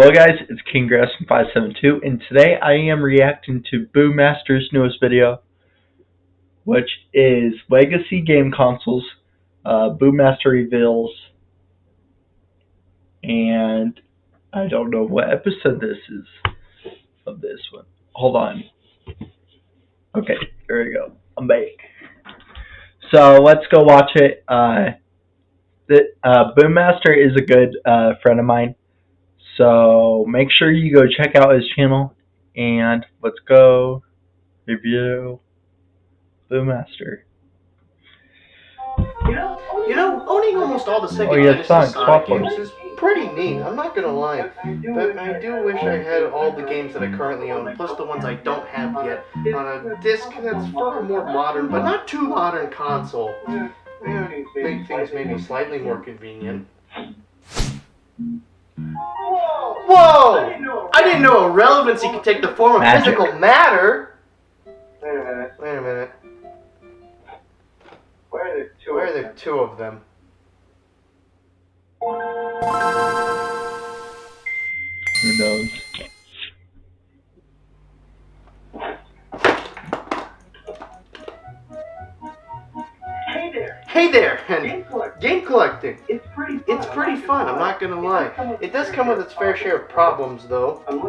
Hello guys, it's KingGrass572, and today I am reacting to Boommaster's newest video, which is Legacy Game Consoles, Boommaster reveals, and I don't know what episode this is of this one. Hold on. Okay, here we go. I'm back. So let's go watch it. Boommaster is a good friend of mine. So make sure you go check out his channel, and let's go review Boommaster. You know, owning almost all the Sega Genesis Sonic games is pretty neat. I'm not gonna lie, but I do wish I had all the games that I currently own, plus the ones I don't have yet, on a disc that's for a more modern, but not too modern console. Make things maybe slightly more convenient. Whoa! I didn't know irrelevancy could take the form of physical matter. Wait a minute. Where are the two of them? Who knows? Hey there, and game collecting. It's pretty fun, I'm not gonna lie. It does come with its fair share of problems, though. I'm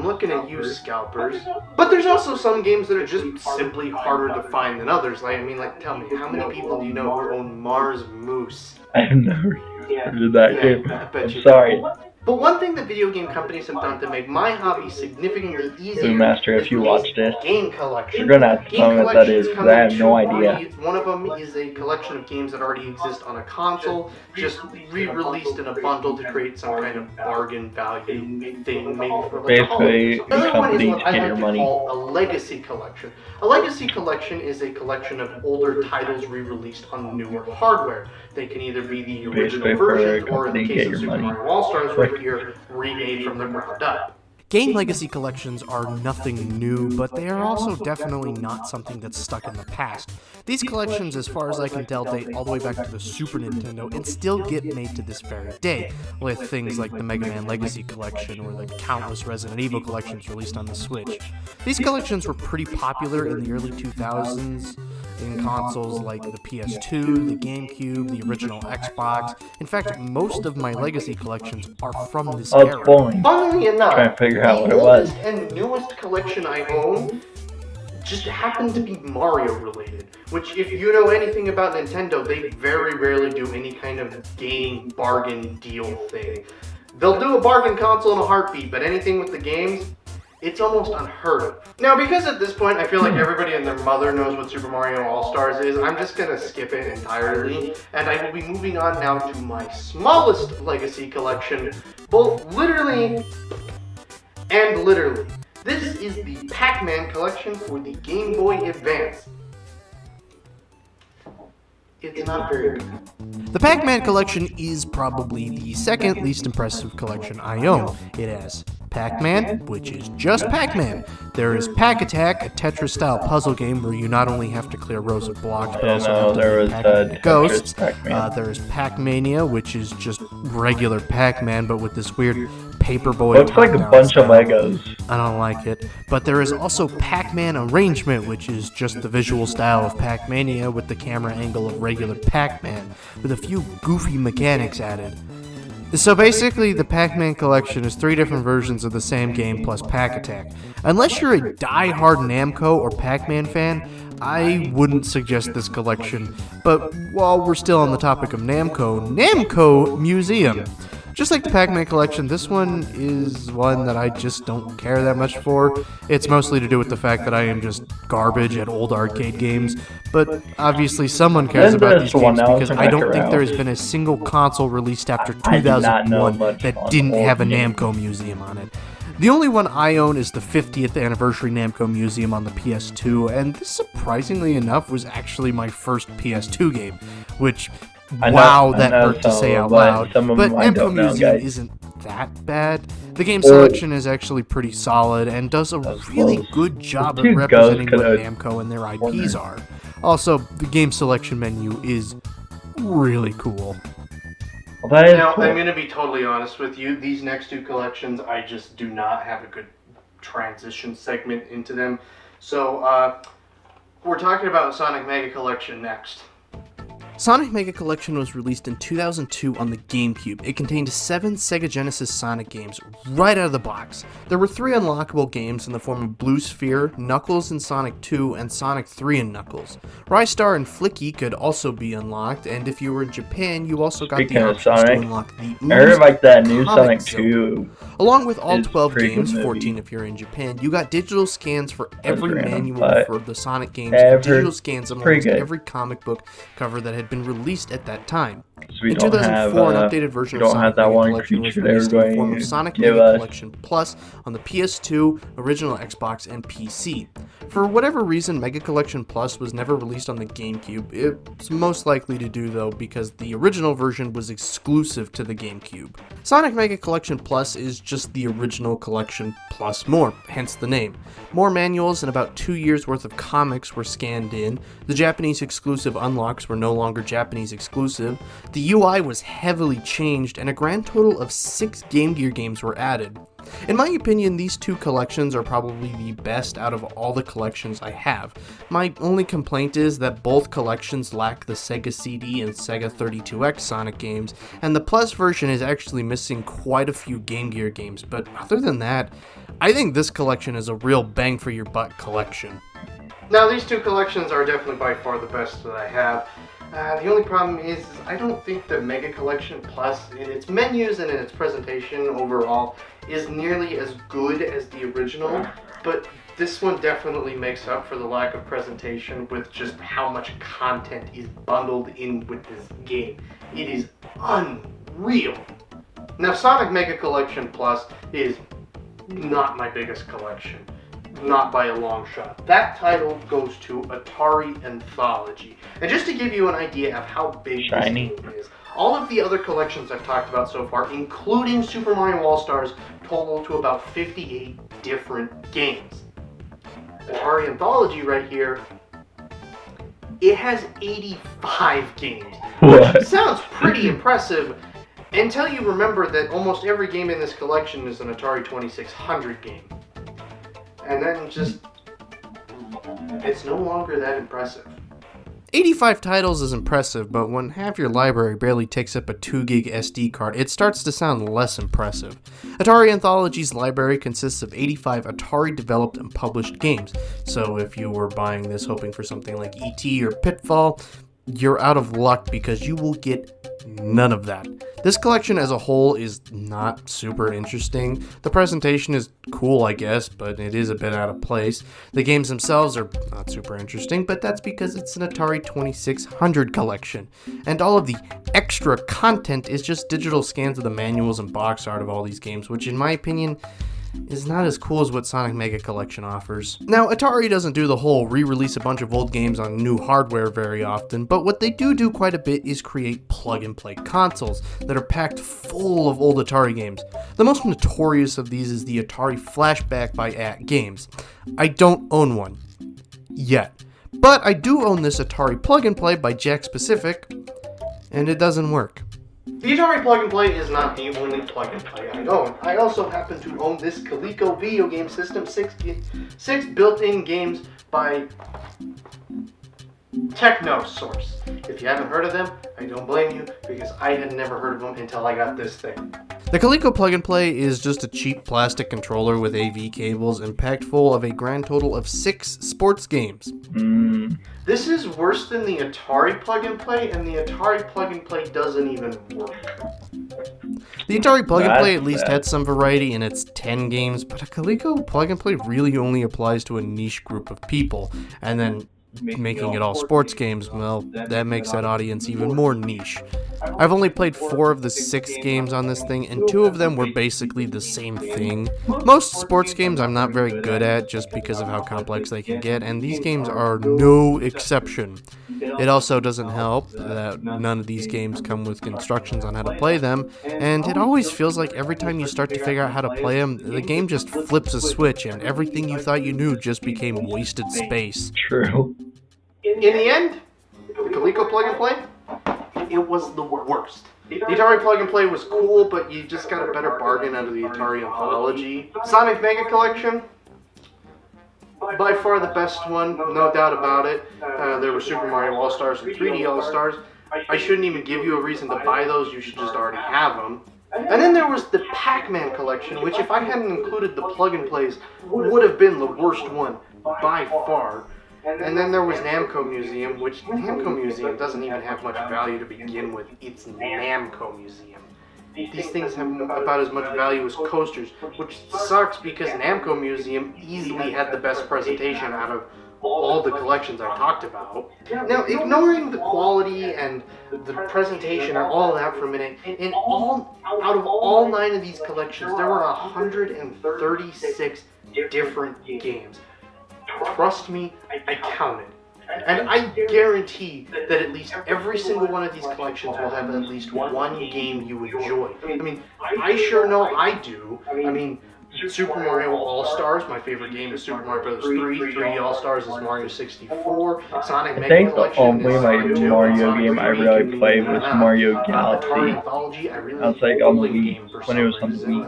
looking at you, scalpers. But there's also some games that are just simply harder to find than others. Like, tell me, how many people do you know who own Mars Moose? I have never heard of that game. I'm sorry. But one thing that video game companies have done to make my hobby significantly easier Boommaster, if you watch this, game collection. you're gonna have to tell me what that is, because I have no idea. One of them is a collection of games that already exist on a console, just re-released in a bundle to create some kind of bargain value thing, maybe for like basically, the company to get your money. Call a legacy collection. A legacy collection is a collection of older titles re-released on newer hardware. They can either be the original versions, or in the case of Super Mario All-Stars right here, remade from the ground up. Game legacy collections are nothing new, but they are also definitely not something that's stuck in the past. These collections, as far as I can tell, date all the way back to the Super Nintendo and still get made to this very day, with things like the Mega Man Legacy Collection or the countless Resident Evil collections released on the Switch. These collections were pretty popular in the early 2000s in consoles like the PS2, the GameCube, the original Xbox. In fact, most of my legacy collections are from this era. Funnily enough, trying to figure out what it the was. oldest and newest collection I own just happened to be Mario related, which if you know anything about Nintendo, they very rarely do any kind of game bargain deal thing. They'll do a bargain console in a heartbeat, but anything with the games, it's almost unheard of. Now, because at this point I feel like everybody and their mother knows what Super Mario All-Stars is, I'm just gonna skip it entirely, and I will be moving on now to my smallest legacy collection, both literally and literally. This is the Pacman collection for the Game Boy Advance. It's not very good. The Pacman collection is probably the second least impressive collection I own. It has Pacman, which is just Pacman. There is Pack Attack, a Tetris-style puzzle game where you not only have to clear rows of blocks, but also have to pack ghosts. There is Pac-Mania, which is just regular Pac-Man, but with this weird paperboy. Looks like a bunch of Legos. I don't like it. But there is also Pac-Man Arrangement, which is just the visual style of Pac-Mania with the camera angle of regular Pac-Man, with a few goofy mechanics added. So basically, the Pac-Man collection is 3 different versions of the same game plus Pack Attack. Unless you're a die-hard Namco or Pac-Man fan, I wouldn't suggest this collection. But while we're still on the topic of Namco Museum. Just like the Pac-Man collection, this one is one that I just don't care that much for. It's mostly to do with the fact that I am just garbage at old arcade games, but obviously someone cares about these games because I don't think there has been a single console released after 2001 that didn't have a Namco Museum on it. The only one I own is the 50th anniversary Namco Museum on the PS2, and this, surprisingly enough, was actually my first PS2 game, which... Wow, that hurt to say out loud. But Namco Museum isn't that bad. The game selection is actually pretty solid and does a really good job at representing what Namco and their IPs are. Also, the game selection menu is really cool. Well, that is Now, cool. I'm going to be totally honest with you. These next two collections, I just do not have a good transition segment into them. So, we're talking about Sonic Mega Collection next. Sonic Mega Collection was released in 2002 on the GameCube. It contained 7 Sega Genesis Sonic games right out of the box. There were 3 unlockable games in the form of Blue Sphere, Knuckles in Sonic 2, and Sonic 3 and Knuckles. Rystar and Flicky could also be unlocked, and if you were in Japan, you also got Speaking the of options Sonic, to unlock the I heard like that new Comic Sonic Zone. 2. Along with all It's 12 pretty games, good movie. 14 if you're in Japan, you got digital scans for every random, manual but for the Sonic games, I've and heard digital scans of pretty almost good. every comic book cover that had been released at that time. So we In don't 2004, have, an updated version we of don't have Sonic that Mega one Collection was creature released in the they're form going of to Sonic give Mega us. Collection Plus on the PS2, original Xbox, and PC. For whatever reason, Mega Collection Plus was never released on the GameCube. It's most likely to do, though, because the original version was exclusive to the GameCube. Sonic Mega Collection Plus is just the original collection plus more, hence the name. More manuals and about 2 years worth of comics were scanned in. The Japanese exclusive unlocks were no longer Japanese exclusive. The UI was heavily changed, and a grand total of 6 Game Gear games were added. In my opinion, these 2 collections are probably the best out of all the collections I have. My only complaint is that both collections lack the Sega CD and Sega 32X Sonic games, and the Plus version is actually missing quite a few Game Gear games, but other than that, I think this collection is a real bang for your buck collection. Now, these two collections are definitely by far the best that I have. The only problem is I don't think the Mega Collection Plus, in its menus and in its presentation overall, is nearly as good as the original, but this one definitely makes up for the lack of presentation with just how much content is bundled in with this game. It is unreal. Now, Sonic Mega Collection Plus is not my biggest collection. Not by a long shot. That title goes to Atari Anthology. And just to give you an idea of how big Shiny. this game is, all of the other collections I've talked about so far, including Super Mario All-Stars, total to about 58 different games. Atari Anthology right here, it has 85 games. What? Sounds pretty impressive until you remember that almost every game in this collection is an Atari 2600 game. And then just, it's no longer that impressive. 85 titles is impressive, but when half your library barely takes up a 2 gig SD card, it starts to sound less impressive. Atari Anthology's library consists of 85 Atari-developed and published games, so if you were buying this hoping for something like E.T. or Pitfall, you're out of luck because you will get none of that. This collection as a whole is not super interesting. The presentation is cool, I guess, but it is a bit out of place. The games themselves are not super interesting, but that's because it's an Atari 2600 collection. And all of the extra content is just digital scans of the manuals and box art of all these games, which in my opinion is not as cool as what Sonic Mega Collection offers. Now, Atari doesn't do the whole re-release a bunch of old games on new hardware very often, but what they do quite a bit is create plug-and-play consoles that are packed full of old Atari games. The most notorious of these is the Atari Flashback by At Games. I don't own one. Yet. But I do own this Atari Plug-and-Play by Jack Pacific, and it doesn't work. The Atari Plug and Play is not the only plug and play I own. I also happen to own this Coleco video game system, six built-in games by Technosource. If you haven't heard of them, I don't blame you, because I had never heard of them until I got this thing. The Coleco Plug and Play is just a cheap plastic controller with AV cables and packed full of a grand total of 6 sports games. This is worse than the Atari Plug and Play, and the Atari Plug and Play doesn't even work. The Atari Plug and Play That's at least bad. had some variety in its 10 games, but a Coleco Plug and Play really only applies to a niche group of people, and then making it all sports games, well, that makes that audience even more niche. I've only played 4 of the 6 games on this thing, and 2 of them were basically the same thing. Most sports games I'm not very good at just because of how complex they can get, and these games are no exception. It also doesn't help that none of these games come with instructions on how to play them, and it always feels like every time you start to figure out how to play them, the game just flips a switch and everything you thought you knew just became wasted space. True. In the end, the Coleco Plug and Play, it was the worst. The Atari Plug and Play was cool, but you just got a better bargain out of the Atari Anthology. Sonic Mega Collection, by far the best one, no doubt about it. There were Super Mario All-Stars and 3D All-Stars. I shouldn't even give you a reason to buy those, you should just already have them. And then there was the Pacman collection, which if I hadn't included the plug and plays, would have been the worst one, by far. And then there was Namco Museum, which Namco Museum doesn't even have much value to begin with. It's Namco Museum. These things have about as much value as coasters, which sucks because Namco Museum easily had the best presentation out of all the collections I talked about. Now, ignoring the quality and the presentation and all of that for a minute, out of all 9 of these collections, there were 136 different games. Trust me, I counted. And I guarantee that at least every single one of these collections will have at least one game you enjoy. I mean, I sure know I do. I mean, Super Mario All-Stars, my favorite game is Super Mario Bros. 3. 3D All-Stars is Mario 64. Sonic Mega I think the Collection only is like Sonic 2, Mario Sonic game I 3D, really played was Mario Atari Galaxy. Anthology, I really I was like on the Wii, when it was on the Wii.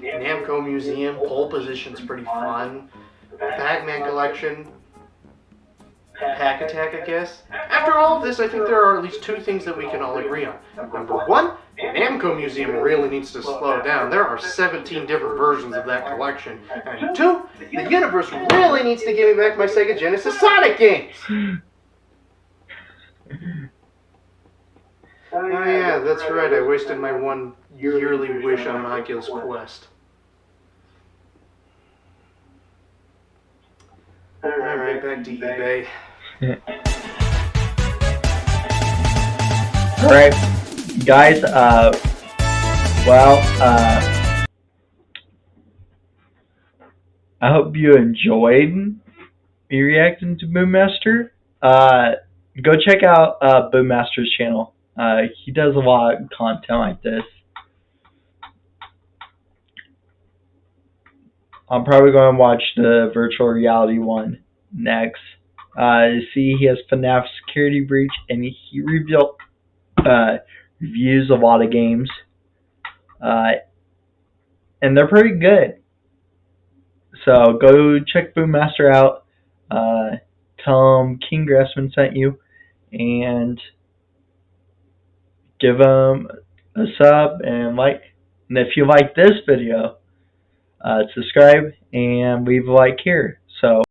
Namco Museum, Pole Position's pretty fun. Pacman Collection, Pack Attack, I guess. After all of this, I think there are at least 2 things that we can all agree on. Number 1, Namco Museum really needs to slow down. There are 17 different versions of that collection. And 2, the universe really needs to give me back my Sega Genesis Sonic games. Oh yeah, that's right. I wasted my one yearly wish on an Oculus Quest. Alright, back to eBay. Alright, guys, I hope you enjoyed me reacting to Boommaster. Go check out Boommaster's channel. He does a lot of content like this. I'm probably going to watch the virtual reality one next. See, he has FNAF Security Breach, and he reviews a lot of games. And they're pretty good. So go check Boommaster out. Tell him King Grassman sent you, and give him a sub and like. And if you like this video, subscribe and leave a like here. So